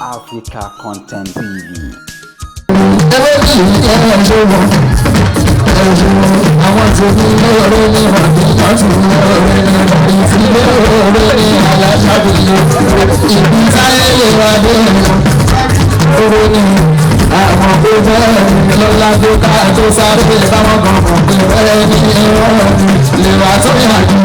Africa Content TV. Àwọn tó ní lóore ní ọdún lọ́tún lóore ní ìfilé lóore ní aláṣàbíyé ìbí táyé lè wá dé lóore ní àwọn tó bẹ́ẹ̀ lọ́la tó ká tó sáré báwọn kan mọ̀ pé bẹ́ẹ̀ ní ìrọ̀rùn lè wá tó yàjú.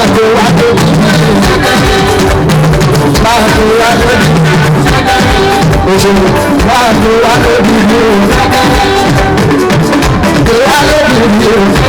máa tó wá lórí mi máa tó wá lórí òṣèlú máa tó wá lórí mi tó wá lórí mi.